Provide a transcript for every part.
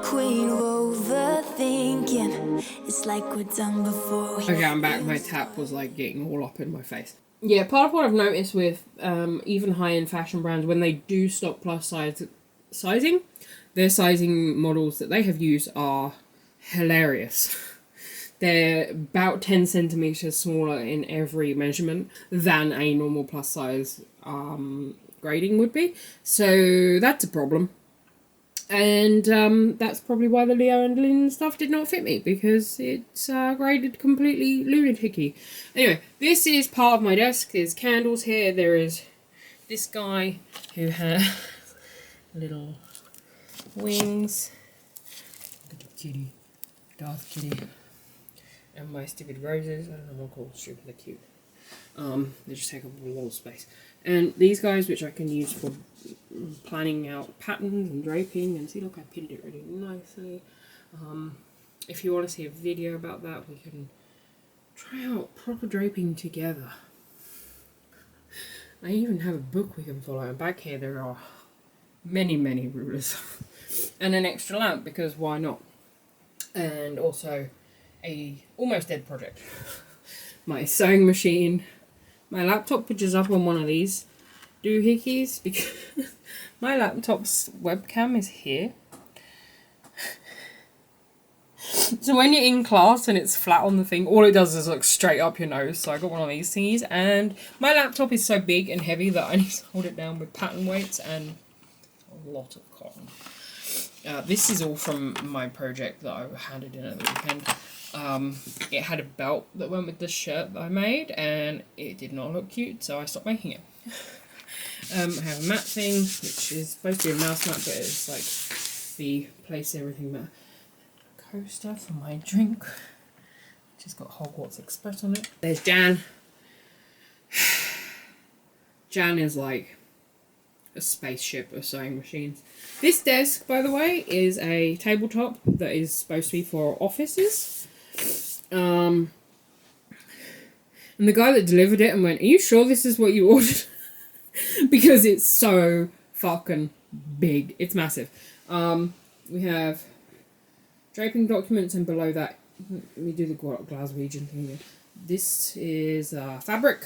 queen of overthinking. It's like we're done before. Okay, I'm back. My tap was like getting all up in my face. Yeah, part of what I've noticed with even high-end fashion brands, when they do stock plus size sizing, their sizing models that they have used are hilarious. They're about 10 centimeters smaller in every measurement than a normal plus size grading would be. So that's a problem. And that's probably why the Leo and Lynn stuff did not fit me, because it's graded completely lunatic-y. Anyway, this is part of my desk. There's candles here. There is this guy who has little wings. Look at the kitty. Darth kitty. And my stupid roses. I don't know what I'm called. Stupid, they're cute. They just take up a lot of space. And these guys, which I can use for planning out patterns and draping. And see, look, I pinned it really nicely. If you want to see a video about that, we can try out proper draping together. I even have a book we can follow. And back here there are many, many rulers. And an extra lamp, because why not? And also a almost dead project. My sewing machine. My laptop, which is up on one of these doohickeys, because my laptop's webcam is here. So when you're in class and it's flat on the thing, all it does is look straight up your nose. So I got one of these thingies, and my laptop is so big and heavy that I need to hold it down with pattern weights and a lot of cotton. This is all from my project that I handed in at the weekend. It had a belt that went with the shirt that I made, and it did not look cute, so I stopped making it. I have a mat thing, which is supposed to be a mouse mat, but it's like the place everything mat. Coaster for my drink, which has got Hogwarts Express on it. There's Jan. Jan is like a spaceship of sewing machines. This desk, by the way, is a tabletop that is supposed to be for offices. And the guy that delivered it and went, "Are you sure this is what you ordered?" Because it's so fucking big. It's massive. We have draping documents, and below that, we do the Glaswegian thing here. This is fabric,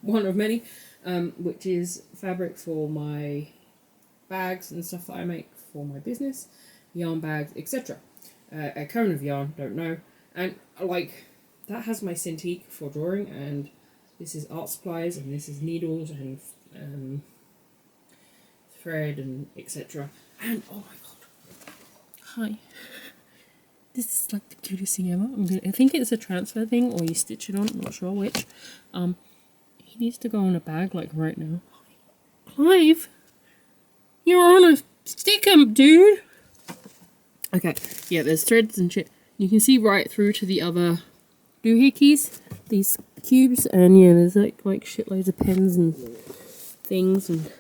one of many, which is fabric for my bags and stuff that I make for my business, yarn bags, etc. A cone of yarn, don't know. And like, that has my Cintiq for drawing, and this is art supplies, and this is needles and thread and etc. And oh my god, hi. This is like the cutest thing ever. I think it's a transfer thing, or you stitch it on, I'm not sure which. He needs to go on a bag like right now. Clive, you're on a stick-em, dude. Okay, yeah, there's threads and shit. You can see right through to the other doohickeys, these cubes, and yeah, there's like shitloads of pens and things. And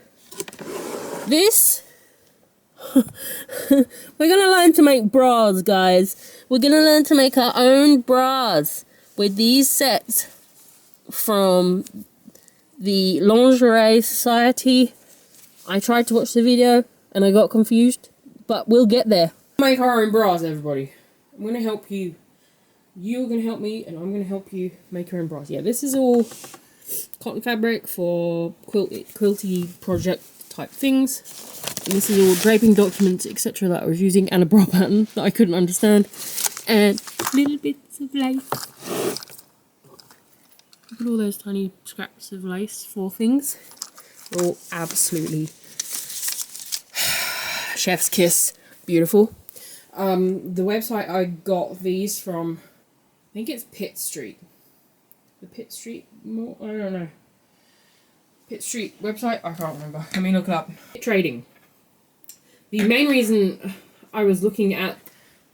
this, we're gonna learn to make bras, guys. We're gonna learn to make our own bras with these sets from the Lingerie Society. I tried to watch the video and I got confused, but we'll get there. Make our own bras, everybody. I'm going to help you. You're going to help me, and I'm going to help you make your own bras. Yeah, this is all cotton fabric for quilty project type things. And this is all draping documents, etc. that I was using, and a bra pattern that I couldn't understand. And little bits of lace. Look at all those tiny scraps of lace for things. They're all absolutely chef's kiss. Beautiful. The website I got these from, I think it's Pitt Street. The Pitt Street Mall? I don't know. Pitt Street website? I can't remember. Let me look it up. Trading. The main reason I was looking at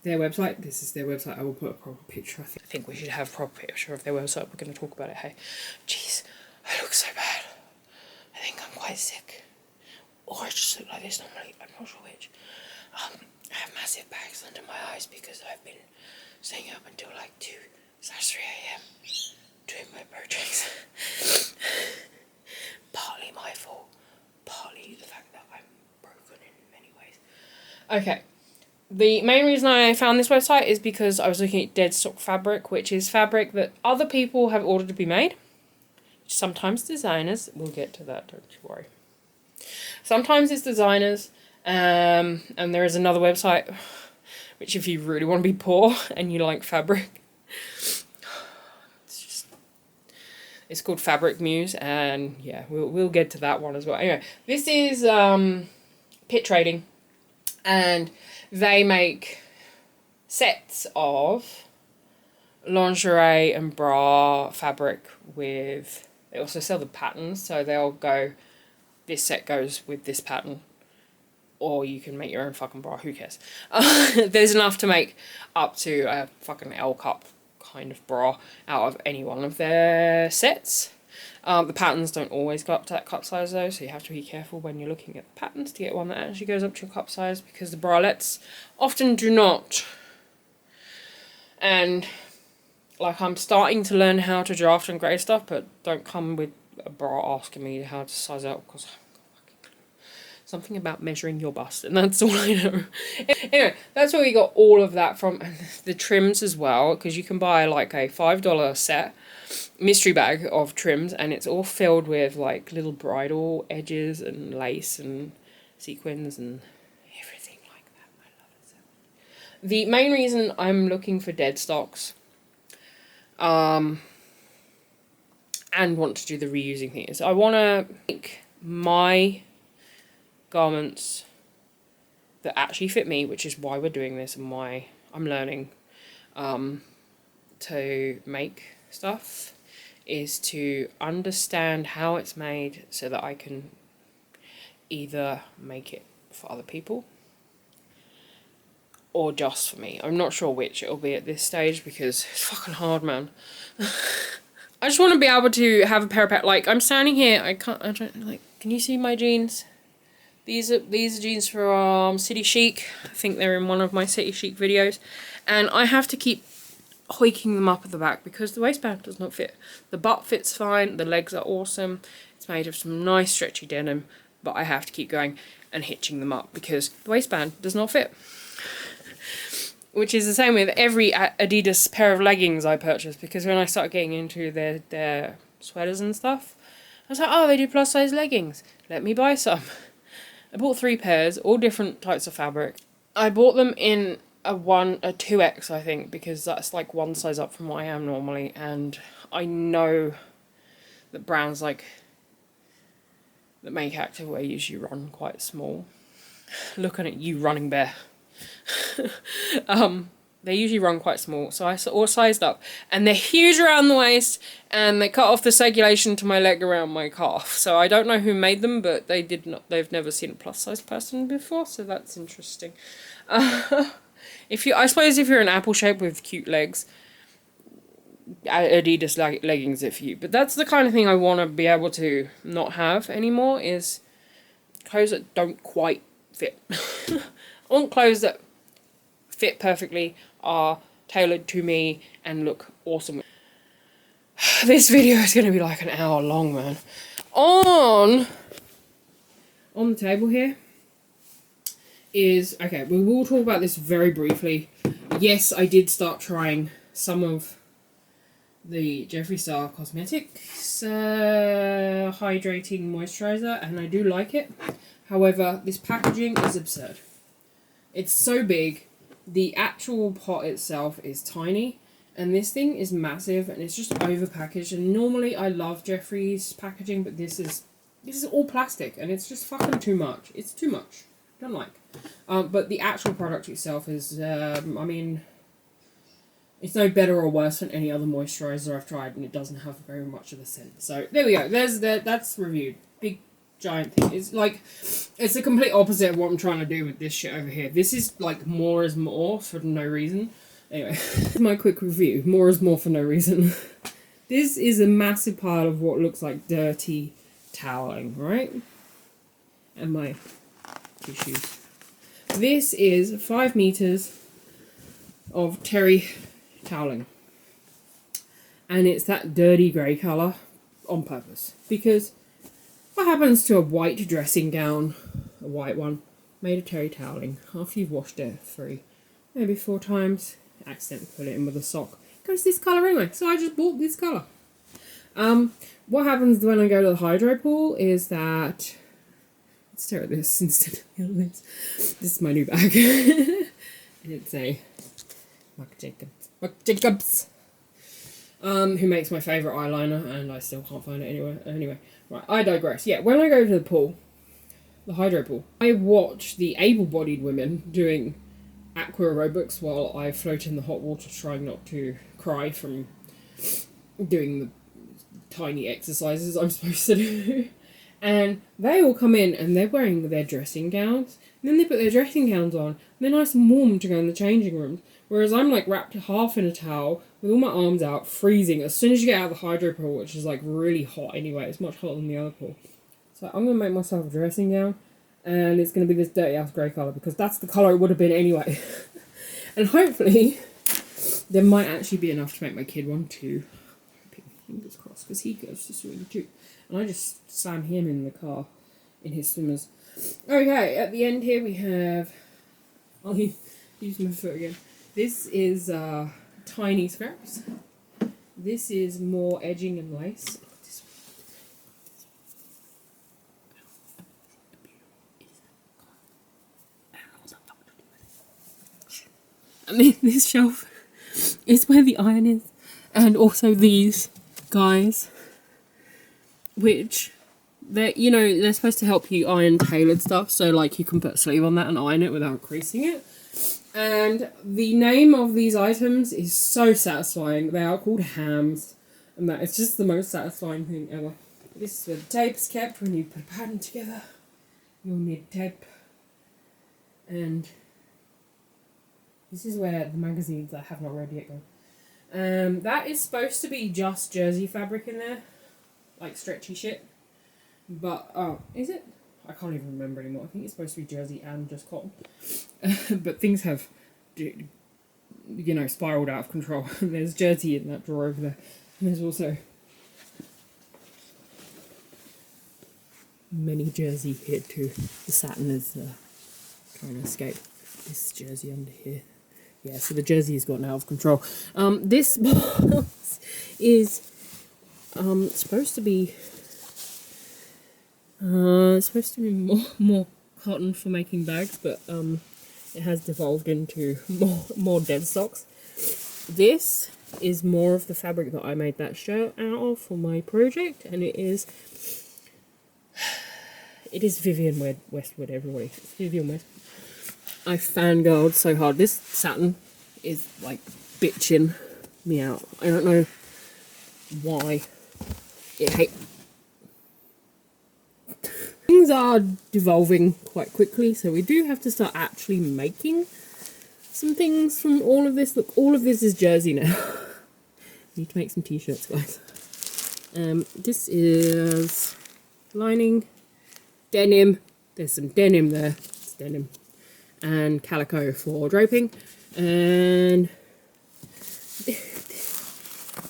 their website, this is their website, I will put a proper picture. I think we should have a proper picture of their website. We're going to talk about it. Hey, jeez, I look so bad. I think I'm quite sick. Or I just look like this normally. I'm not sure which. I have massive bags under my eyes because I've been staying up until like 2/3 a.m. doing my projects. Partly my fault, partly the fact that I'm broken in many ways. Okay, The main reason I found this website is because I was looking at deadstock fabric, which is fabric that other people have ordered to be made. Sometimes designers, we'll get to that, don't you worry. Sometimes it's designers, and there is another website, which if you really want to be poor and you like fabric, it's called Fabric Muse, and yeah, we'll get to that one as well. Anyway, this is Pit Trading, and they make sets of lingerie and bra fabric with, they also sell the patterns, so they'll go, this set goes with this pattern, or you can make your own fucking bra, who cares. There's enough to make up to a fucking L cup kind of bra out of any one of their sets. The patterns don't always go up to that cup size though, so you have to be careful when you're looking at the patterns to get one that actually goes up to your cup size, because the bralettes often do not. And like, I'm starting to learn how to draft and grade stuff, but don't come with a bra asking me how to size out, because something about measuring your bust, and that's all I know. Anyway, that's where we got all of that from. And the trims as well, because you can buy like a $5 set mystery bag of trims, and it's all filled with like little bridal edges and lace and sequins and everything like that. I love it so much. The main reason I'm looking for dead stocks and want to do the reusing thing is I want to make my garments that actually fit me, which is why we're doing this and why I'm learning to make stuff, is to understand how it's made so that I can either make it for other people or just for me. I'm not sure which it'll be at this stage because it's fucking hard, man. I just want to be able to have a pair of pants. Like, I'm standing here, I don't, like, can you see my jeans? These are jeans from City Chic. I think they're in one of my City Chic videos. And I have to keep hoiking them up at the back because the waistband does not fit. The butt fits fine, the legs are awesome. It's made of some nice stretchy denim, but I have to keep going and hitching them up because the waistband does not fit. Which is the same with every Adidas pair of leggings I purchase, because when I started getting into their sweaters and stuff, I was like, oh, they do plus size leggings. Let me buy some. I bought 3 pairs, all different types of fabric. I bought them in a 2X, I think, because that's like one size up from what I am normally, and I know that brands like that make activewear usually run quite small. Looking at you running bare. They usually run quite small, so I all sized up, and they're huge around the waist, and they cut off the circulation to my leg around my calf. So I don't know who made them, but they did not. They've never seen a plus size person before, so that's interesting. I suppose if you're an apple shape with cute legs, Adidas leggings are for you. But that's the kind of thing I want to be able to not have anymore, is clothes that don't quite fit. I want clothes that fit perfectly, are tailored to me, and look awesome. This video is going to be like an hour long, man. On the table here is, okay, we will talk about this very briefly. Yes, I did start trying some of the Jeffree Star Cosmetics hydrating moisturizer, and I do like it. However, this packaging is absurd. It's so big. The actual pot itself is tiny, and this thing is massive, and it's just over packaged. And normally I love Jeffree's packaging, but this is all plastic, and it's just fucking too much. It's too much. Don't like. But the actual product itself is, I mean, it's no better or worse than any other moisturizer I've tried, and it doesn't have very much of a scent. So there we go. That's reviewed. Big giant thing. It's like, it's the complete opposite of what I'm trying to do with this shit over here. This is like more is more for no reason. Anyway, my quick review. More is more for no reason. This is a massive pile of what looks like dirty toweling, right? And my tissues. This is 5 meters of terry toweling. And it's that dirty grey colour on purpose. Because what happens to a white dressing gown, a white one, made a terry toweling. After you've washed it 3, maybe 4 times, accidentally put it in with a sock. It goes this colour anyway, so I just bought this colour. What happens when I go to the hydro pool is that, let's stare at this instead of the other ones. This is my new bag. And it's a Marc Jacobs, who makes my favourite eyeliner, and I still can't find it anywhere. Anyway, right, I digress. Yeah, when I go to the pool, the hydro pool, I watch the able-bodied women doing aqua aerobics while I float in the hot water, trying not to cry from doing the tiny exercises I'm supposed to do. And they all come in and they're wearing their dressing gowns, and then they put their dressing gowns on, and they're nice and warm to go in the changing rooms, whereas I'm like wrapped half in a towel with all my arms out, freezing as soon as you get out of the hydro pool, which is like really hot anyway. It's much hotter than the other pool. So I'm going to make myself a dressing gown, and it's going to be this dirty ass grey colour, because that's the colour it would have been anyway. And hopefully there might actually be enough to make my kid one too. Fingers crossed, because he goes to swimming too. And I just slam him in the car in his swimmers. Okay, at the end here we have, I'll use my foot again. This is tiny scraps. This is more edging and lace. And then this shelf is where the iron is, and also these guys, which they're supposed to help you iron tailored stuff, so like you can put a sleeve on that and iron it without creasing it. And the name of these items is so satisfying. They are called hams, and that is just the most satisfying thing ever. This is where the tape's kept. When you put a pattern together, you'll need tape. And this is where the magazines that I have not read yet go. That is supposed to be just jersey fabric in there, like stretchy shit. But, is it? I can't even remember anymore. I think it's supposed to be jersey and just cotton. But things have, spiraled out of control. There's jersey in that drawer over there. And there's also many jersey here too. The satin is trying to escape. This jersey under here. Yeah, so the jersey has gotten out of control. This box is supposed to be more cotton for making bags, but it has devolved into more dead stocks. This is more of the fabric that I made that shirt out of for my project, and it is Vivienne Westwood, everybody. It's Vivienne Westwood. I fangirled so hard. This satin is like bitching me out. I don't know why. Things are devolving quite quickly, so we do have to start actually making some things from all of this. Look, all of this is jersey now. Need to make some t-shirts, guys. This is lining, denim. There's some denim there. It's denim. And calico for draping, and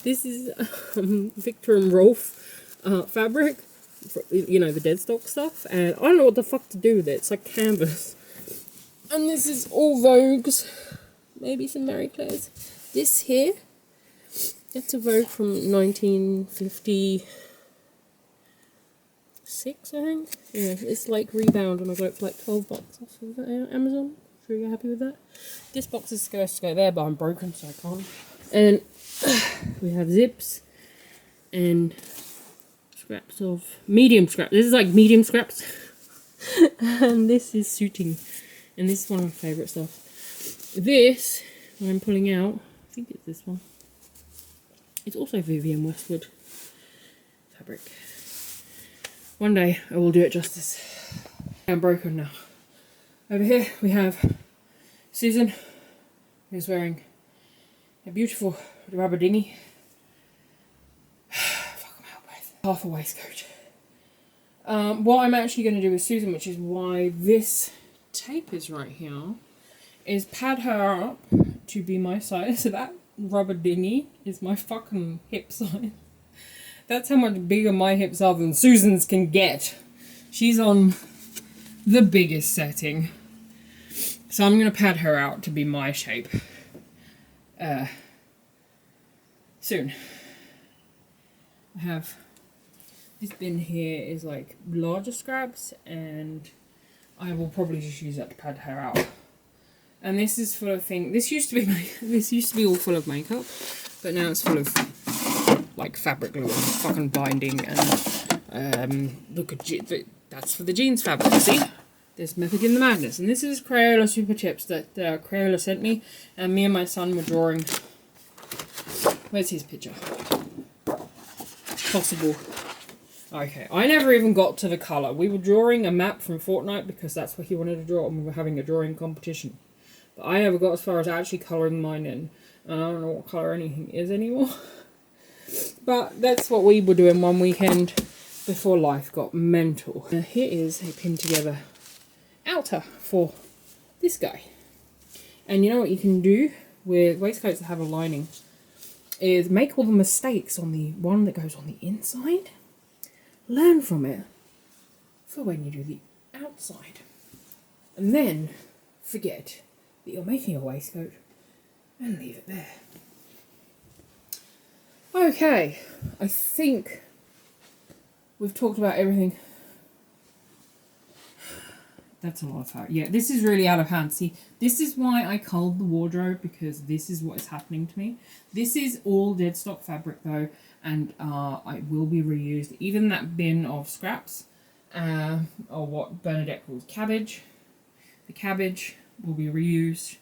this is Victor and Rolf fabric, for, the dead stock stuff, and I don't know what the fuck to do with it. It's like canvas. And this is all Vogue's, maybe some Marie Claire's. This here, it's a Vogue from 1956, I think. Yeah, it's like Rebound, and I got it for like $12 off of Amazon. Sure you're happy with that. This box is supposed to go there, but I'm broken, so I can't. And we have zips and scraps of medium scraps. This is like medium scraps. And this is suiting, and this is one of my favourite stuff. This I'm pulling out, I think it's this one. It's also Vivienne Westwood fabric. One day I will do it justice. I'm broken now. Over here we have Susan, who's wearing a beautiful rubber dinghy. Fuck, I'm out of breath. Half a waistcoat. What I'm actually going to do with Susan, which is why this tape is right here, is pad her up to be my size. So that rubber dinghy is my fucking hip size. That's how much bigger my hips are than Susan's can get. She's on the biggest setting. So I'm going to pad her out to be my shape soon. I have this bin here is like larger scraps, and I will probably just use that to pad her out. And this is full of things. This used to be all full of makeup, but now it's full of like fabric glue and fucking binding and look at that's for the jeans fabric. See, there's method in the madness. And this is Crayola Super Chips that Crayola sent me, and me and my son were drawing. Where's his picture? Possible. Okay, I never even got to the colour. We were drawing a map from Fortnite because that's what he wanted to draw, and we were having a drawing competition. But I never got as far as actually colouring mine in. And I don't know what colour anything is anymore. But that's what we were doing one weekend before life got mental. Here is a pinned together outer for this guy. And you know what you can do with waistcoats that have a lining is make all the mistakes on the one that goes on the inside. Learn from it for when you do the outside. And then forget that you're making a waistcoat and leave it there. Okay, I think we've talked about everything. That's a lot of fabric. Yeah, this is really out of hand. See, this is why I culled the wardrobe, because this is what is happening to me. This is all dead stock fabric though, and it will be reused. Even that bin of scraps, or what Bernadette calls cabbage. The cabbage will be reused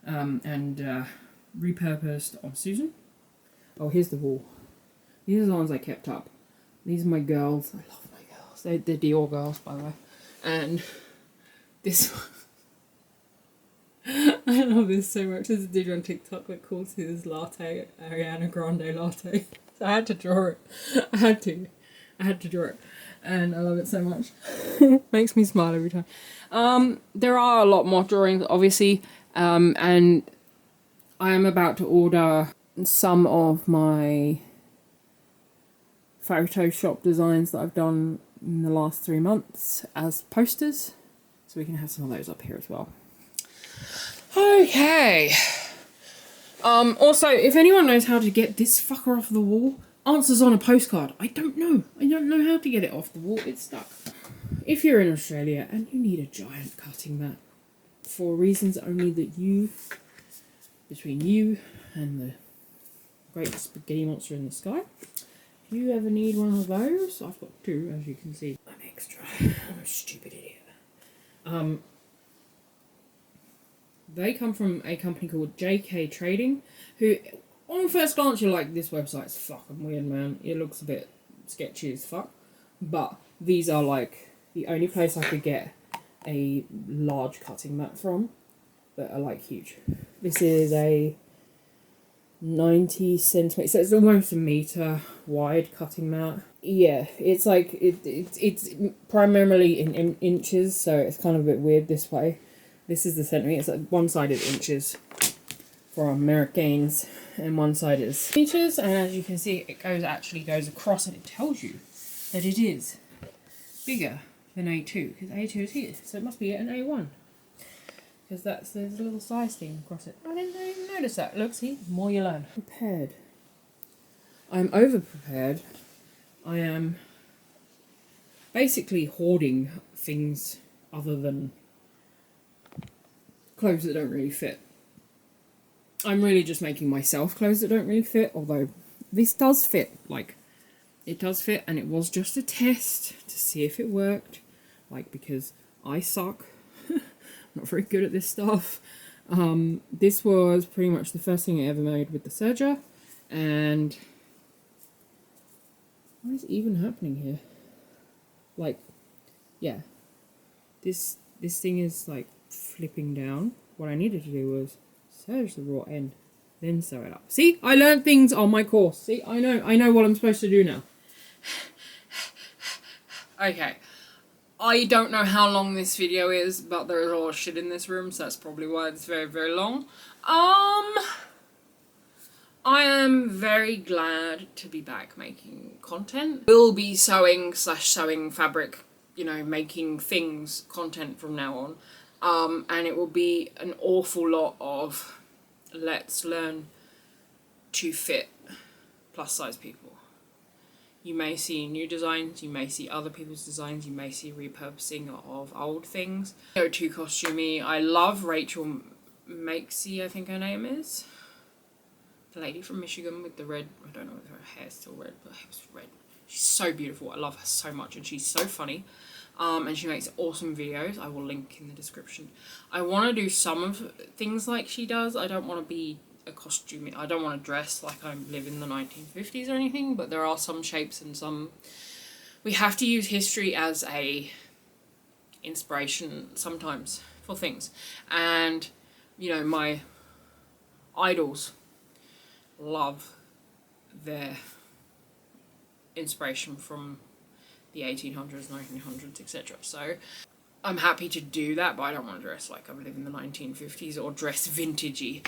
and repurposed on Susan. Oh, here's the wool. These are the ones I kept up. These are my girls. I love my girls. They're Dior girls, by the way. And this one. I love this so much. There's a dude on TikTok that calls his latte Ariana Grande latte. So I had to draw it. I had to draw it. And I love it so much. Makes me smile every time. There are a lot more drawings, obviously. And I am about to order some of my Photoshop designs that I've done in the last 3 months as posters, so we can have some of those up here as well. Okay. Also, if anyone knows how to get this fucker off the wall, answers on a postcard. I don't know how to get it off the wall. It's stuck. If you're in Australia and you need a giant cutting mat for reasons only that between you and the great spaghetti monster in the sky, if you ever need one of those, I've got 2, as you can see. I'm extra. I'm a stupid idiot. They come from a company called JK Trading, who, on first glance, you're like, this website's fucking weird, man. It looks a bit sketchy as fuck. But these are like the only place I could get a large cutting mat from that are like huge. This is a 90 centimeters, so it's almost a meter wide cutting mat. Yeah, it's like it's primarily in inches, so it's kind of a bit weird this way. This is the centimeter. It's like one side is inches for Americans, and one side is meters. And as you can see, it actually goes across, and it tells you that it is bigger than A2, because A2 is here, so it must be an A1. Because there's a little size thing across it. I didn't even notice that. Look, see, the more you learn. Prepared. I'm over prepared. I am basically hoarding things other than clothes that don't really fit. I'm really just making myself clothes that don't really fit, although this does fit. Like, it does fit, and it was just a test to see if it worked. Like, because I suck. Not very good at this stuff. This was pretty much the first thing I ever made with the serger, and what is even happening here? Like, yeah, this thing is like flipping down. What I needed to do was serge the raw end, then sew it up. See, I learned things on my course. See, I know what I'm supposed to do now. Okay. I don't know how long this video is, but there is a lot of shit in this room, so that's probably why it's very, very long. I am very glad to be back making content. We'll be sewing fabric, you know, making things content from now on. And it will be an awful lot of let's learn to fit plus size people. You may see new designs, you may see other people's designs, you may see repurposing of old things. Go too costumey. I love Rachel Maksy, I think her name is. The lady from Michigan with the red, I don't know if her hair's still red, but it was red. She's so beautiful. I love her so much, and she's so funny. And she makes awesome videos. I will link in the description. I want to do some of things like she does. I don't want to be a costume. I don't want to dress like I live in the 1950s or anything, but there are some shapes and some... We have to use history as a inspiration sometimes for things. And, you know, my idols love their inspiration from the 1800s, 1900s, etc. So I'm happy to do that, but I don't want to dress like I live in the 1950s or dress vintagey.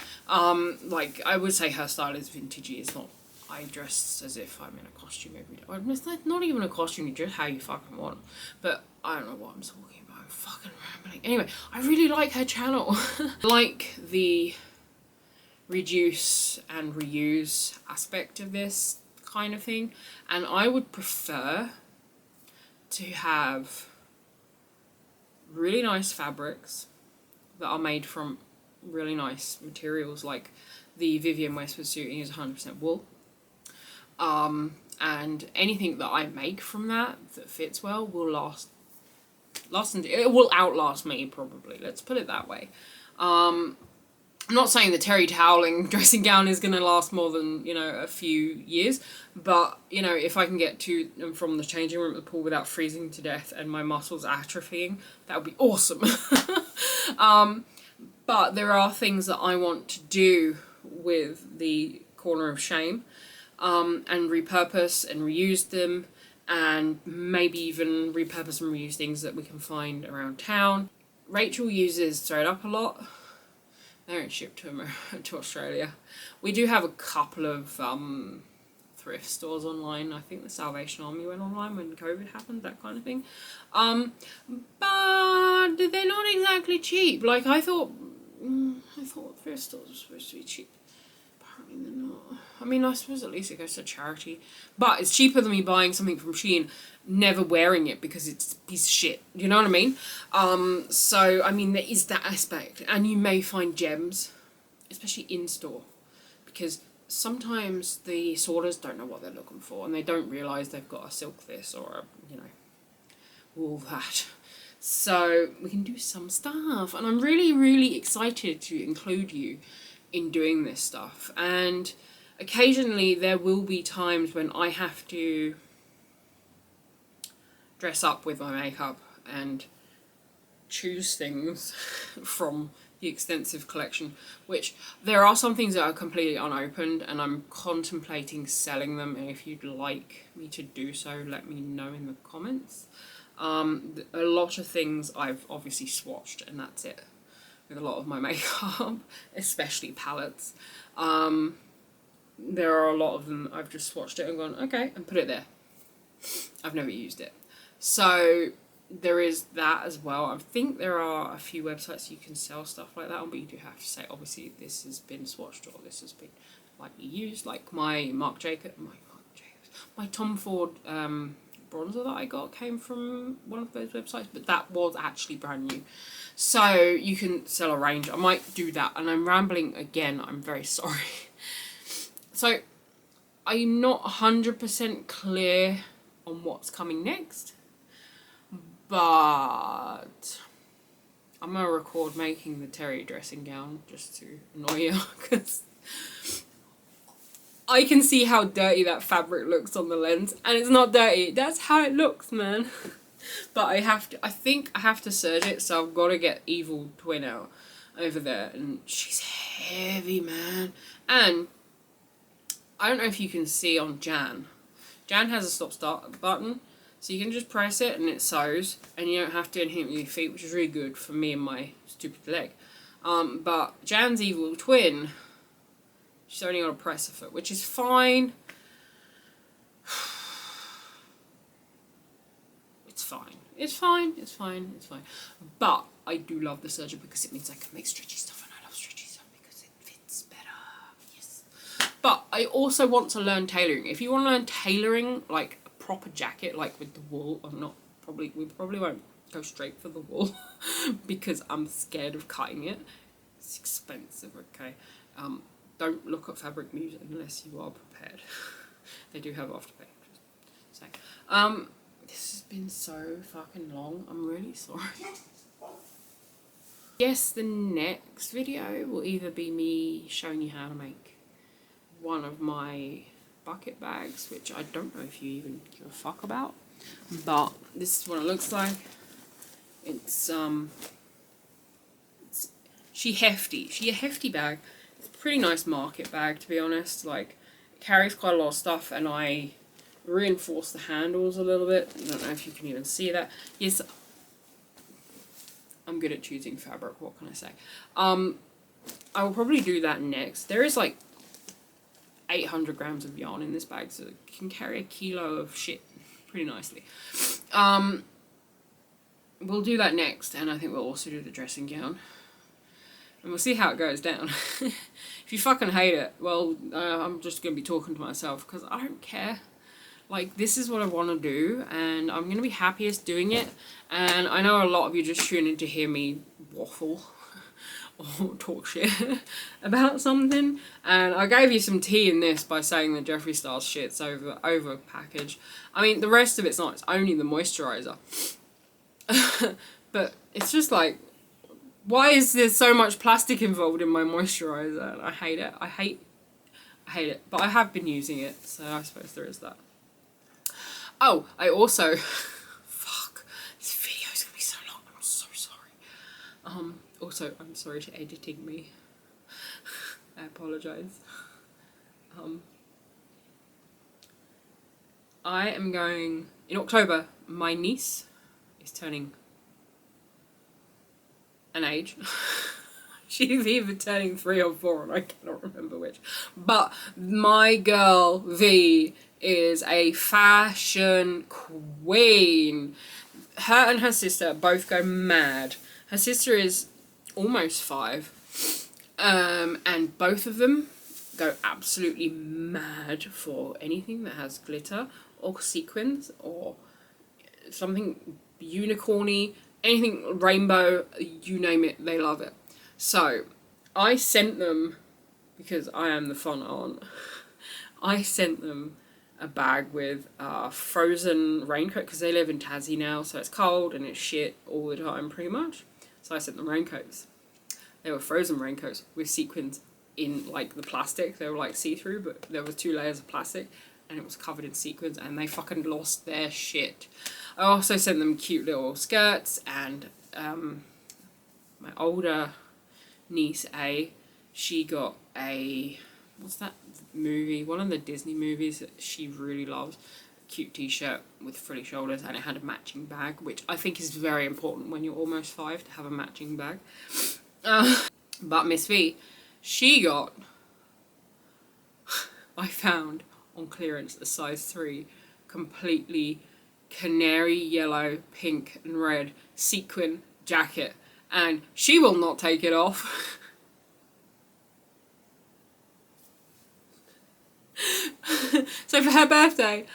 Like, I would say her style is vintagey. It's not, I dress as if I'm in a costume every day. It's not even a costume, you dress how you fucking want. But I don't know what I'm talking about. I'm fucking rambling. Anyway, I really like her channel. Like the reduce and reuse aspect of this kind of thing. And I would prefer to have really nice fabrics that are made from really nice materials, like the Vivienne Westwood suiting is 100% wool, and anything that I make from that fits well will last and it will outlast me probably, let's put it that way. I'm not saying the terry toweling dressing gown is going to last more than, you know, a few years, but, you know, if I can get to and from the changing room at the pool without freezing to death and my muscles atrophying, that would be awesome. But there are things that I want to do with the corner of shame, and repurpose and reuse them, and maybe even repurpose and reuse things that we can find around town. Rachel uses Thread Up a lot. They don't ship to Australia. We do have a couple of thrift stores online. I think the Salvation Army went online when COVID happened, that kind of thing. But they're not exactly cheap. Like, I thought thrift stores were supposed to be cheap. Apparently they're not. I mean, I suppose at least it goes to charity. But it's cheaper than me buying something from Shein, never wearing it because it's a piece of shit. You know what I mean? So, I mean, there is that aspect. And you may find gems, especially in-store. Because sometimes the sorters don't know what they're looking for. And they don't realise they've got a silk this or a, you know, wool that. So, we can do some stuff. And I'm really, really excited to include you in doing this stuff. And occasionally there will be times when I have to dress up with my makeup and choose things from the extensive collection, which there are some things that are completely unopened and I'm contemplating selling them, and if you'd like me to do so, let me know in the comments. A lot of things I've obviously swatched and that's it with a lot of my makeup, especially palettes. There are a lot of them I've just swatched it and gone, okay, and put it there. I've never used it. So there is that as well. I think there are a few websites you can sell stuff like that on, but you do have to say, obviously, this has been swatched or this has been lightly used. Like my Tom Ford bronzer that I got came from one of those websites, but that was actually brand new. So you can sell a range. I might do that, and I'm rambling again. I'm very sorry. So I'm not 100% clear on what's coming next, but I'm going to record making the terry dressing gown just to annoy you, because I can see how dirty that fabric looks on the lens, and it's not dirty. That's how it looks, man. But I think I have to serge it, so I've got to get Evil Twin out over there, and she's heavy, man. And I don't know if you can see on Jan. Jan has a stop-start button, so you can just press it and it sews, and you don't have to do anything with your feet, which is really good for me and my stupid leg. But Jan's Evil Twin, she's only got to press her foot, which is fine. It's fine. It's fine, it's fine, it's fine. But I do love the serger because it means I can make stretchy stuff, and I love stretchy stuff because it fits better. Yes. But I also want to learn tailoring. If you want to learn tailoring, like a proper jacket, like with the wool, we probably won't go straight for the wool because I'm scared of cutting it. It's expensive, okay? Don't look at Fabric Muse unless you are prepared. They do have Afterpay. So, this has been so fucking long. I'm really sorry. Yes, the next video will either be me showing you how to make one of my bucket bags, which I don't know if you even give a fuck about, but this is what it looks like. It's she a hefty bag. It's a pretty nice market bag, to be honest. Like, it carries quite a lot of stuff, and I reinforce the handles a little bit. I don't know if you can even see that. Yes, I'm good at choosing fabric, what can I say? I will probably do that next. There is like 800 grams of yarn in this bag, so it can carry a kilo of shit pretty nicely. We'll do that next, and I think we'll also do the dressing gown. And we'll see how it goes down. If you fucking hate it, well, I'm just going to be talking to myself, because I don't care. Like, this is what I want to do, and I'm going to be happiest doing it. And I know a lot of you just tune in to hear me waffle or talk shit about something. And I gave you some tea in this by saying that Jeffree Star's shit's over packaged. I mean, the rest of it's not. It's only the moisturizer. But it's just like, why is there so much plastic involved in my moisturizer? And I hate it. I hate it. But I have been using it, so I suppose there is that. Oh, I also... fuck. This video is going to be so long. I'm so sorry. Also, I'm sorry to editing me. I apologise. I am going... In October, my niece is turning an age. She's either turning 3 or 4, and I cannot remember which. But my girl V is a fashion queen. Her and her sister both go mad. Her sister is almost 5, and both of them go absolutely mad for anything that has glitter or sequins or something unicorny, anything rainbow, you name it, they love it. So I sent them, because I am the fun aunt, I sent them a bag with a frozen raincoat, because they live in Tassie now, so it's cold and it's shit all the time pretty much. So I sent them raincoats. They were frozen raincoats with sequins in like the plastic. They were like see-through, but there was 2 layers of plastic and it was covered in sequins, and they fucking lost their shit. I also sent them cute little skirts, and my older niece A, she got a, what's that movie, one of the Disney movies that she really loves, cute t-shirt with frilly shoulders, and it had a matching bag, which I think is very important when you're almost 5 to have a matching bag. But Miss V, she got, I found on clearance a size 3 completely canary yellow, pink and red sequin jacket, and she will not take it off. So for her birthday,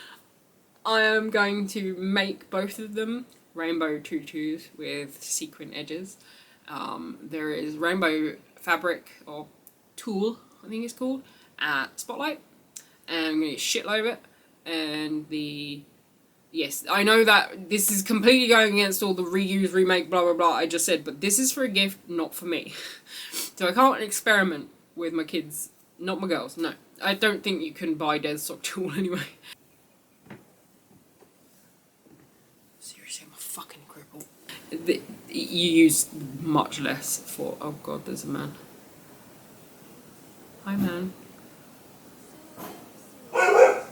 I am going to make both of them rainbow tutus with sequin edges. There is rainbow fabric, or tulle I think it's called, at Spotlight, and I'm going to get shitload of it. And yes, I know that this is completely going against all the reuse, remake, blah blah blah I just said, but this is for a gift, not for me. So I can't experiment with my kids, not my girls, no. I don't think you can buy deadstock tulle anyway. Seriously, I'm a fucking cripple. You use much less for... Oh god, there's a man. Hi man. I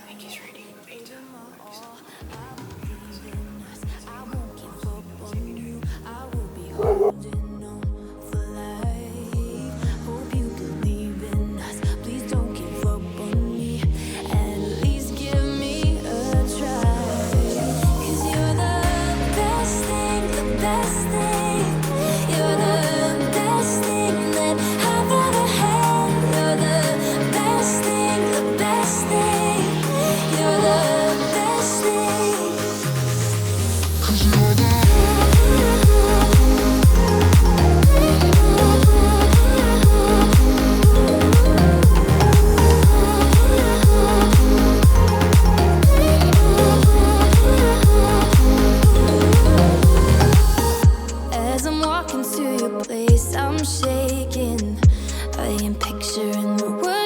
think he's reading a beta. Please don't give up on me. At least give me a try. picture in the world.